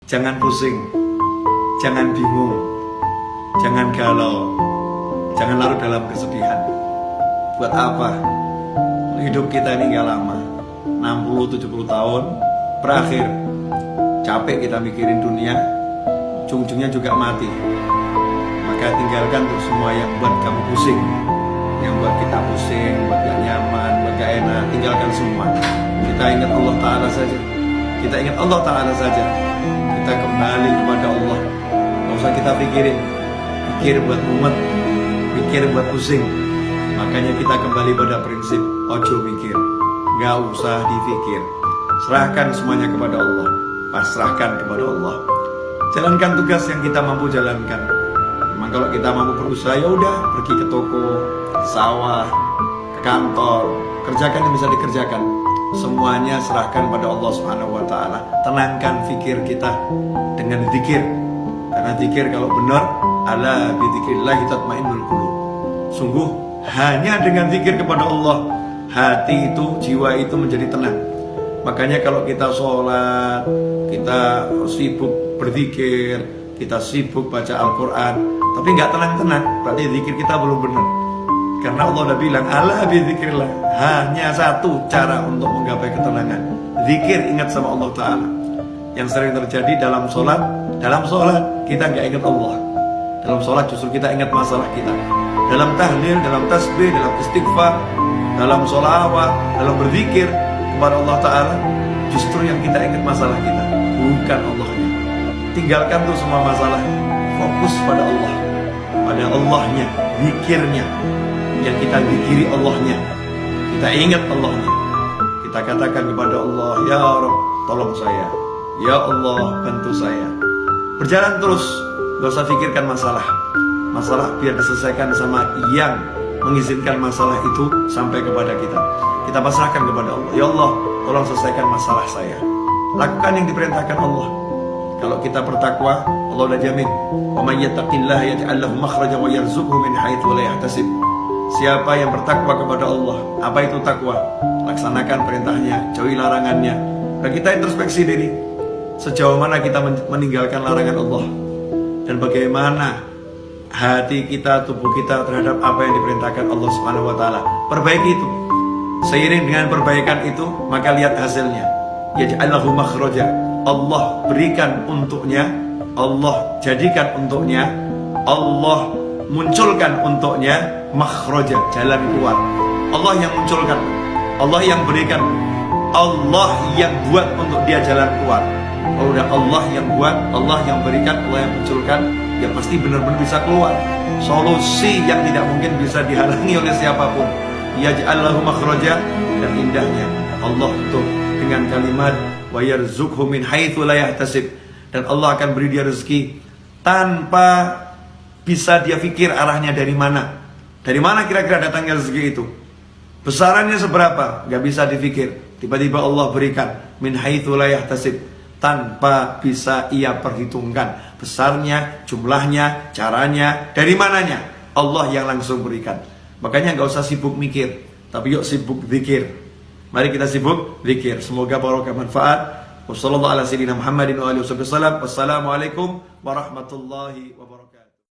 Jangan pusing, jangan bingung, jangan galau, jangan larut dalam kesedihan. Buat apa? Hidup kita ini gak lama, 60-70 tahun berakhir. Capek kita mikirin dunia, ujung-ujungnya juga mati. Maka tinggalkan untuk semua yang buat kamu pusing, yang buat kita pusing, buat gak nyaman, buat gak enak. Tinggalkan semua. Kita ingat Allah Ta'ala saja. Kita ingat Allah Ta'ala saja. Kita kembali kepada Allah. Gak usah kita pikirin, pikir buat mumet, pikir buat pusing. Makanya kita kembali pada prinsip ojo mikir, gak usah dipikir. Serahkan semuanya kepada Allah, pasrahkan kepada Allah. Jalankan tugas yang kita mampu jalankan. Memang kalau kita mampu berusaha, ya udah pergi ke toko, ke sawah, ke kantor, kerjakan yang bisa dikerjakan. Semuanya serahkan pada Allah Subhanahu wa Ta'ala. Tenangkan fikir kita dengan zikir. Karena zikir kalau benar, ala bi dzikrillah tatmainnul qulub. Sungguh hanya dengan zikir kepada Allah, hati itu, jiwa itu menjadi tenang. Makanya kalau kita sholat, kita sibuk berzikir, kita sibuk baca Al-Quran, tapi nggak tenang-tenang, berarti zikir kita belum benar. Karena Allah udah bilang, ala bi dzikrillah, hanya satu cara untuk menggapai ketenangan, zikir, ingat sama Allah Ta'ala. Yang sering terjadi dalam sholat kita nggak ingat Allah. Dalam sholat justru kita ingat masalah kita. Dalam tahlil, dalam tasbih, dalam istighfar, dalam sholawat, dalam berzikir kepada Allah Ta'ala, justru yang kita ingat masalah kita, bukan Allahnya. Tinggalkan tuh semua masalah, fokus pada Allah, pada Allahnya, zikirnya. Yang kita zikiri Allahnya, kita ingat Allahnya. Kita katakan kepada Allah, ya Rabb, tolong saya. Ya Allah, bantu saya. Berjalan terus, gak usah pikirkan masalah biar diselesaikan sama yang mengizinkan masalah itu sampai kepada kita. Kita pasrahkan kepada Allah. Ya Allah, tolong selesaikan masalah saya. Lakukan yang diperintahkan Allah. Kalau kita bertakwa, Allah udah jamin, wa may yattaqillaha yaj'al lahu makhrajan wa yarzuqhu min haitsu la yahtasib. Siapa yang bertakwa kepada Allah, apa itu takwa? Laksanakan perintahnya, jauhi larangannya. Dan kita introspeksi diri, sejauh mana kita meninggalkan larangan Allah, dan bagaimana hati kita, tubuh kita terhadap apa yang diperintahkan Allah Subhanahu wa Ta'ala. Perbaiki itu. Seiring dengan perbaikan itu, maka lihat hasilnya. Yaj'allahu makhraja. Allah berikan untuknya, Allah jadikan untuknya, Allah munculkan untuknya makhraja, jalan keluar. Allah yang munculkan, Allah yang berikan, Allah yang buat untuk dia jalan keluar. Kalau udah Allah yang buat, Allah yang berikan, Allah yang munculkan, ya pasti benar-benar bisa keluar. Solusi yang tidak mungkin bisa dihalangi oleh siapapun. Yaj'allahu makhraja. Dan indahnya Allah tutup dengan kalimat wa yarzuqhu min haitsu la yahtasib. Dan Allah akan beri dia rezeki tanpa bisa dia pikir arahnya dari mana. Dari mana kira-kira datangnya rezeki itu? Besarannya seberapa? Gak bisa dipikir. Tiba-tiba Allah berikan min haitsu la yahtasib, tanpa bisa ia perhitungkan besarnya, jumlahnya, caranya, dari mananya. Allah yang langsung berikan. Makanya gak usah sibuk mikir, tapi yuk sibuk zikir. Mari kita sibuk zikir. Semoga barokah manfaat. Wassalamualaikum warahmatullahi wabarakatuh.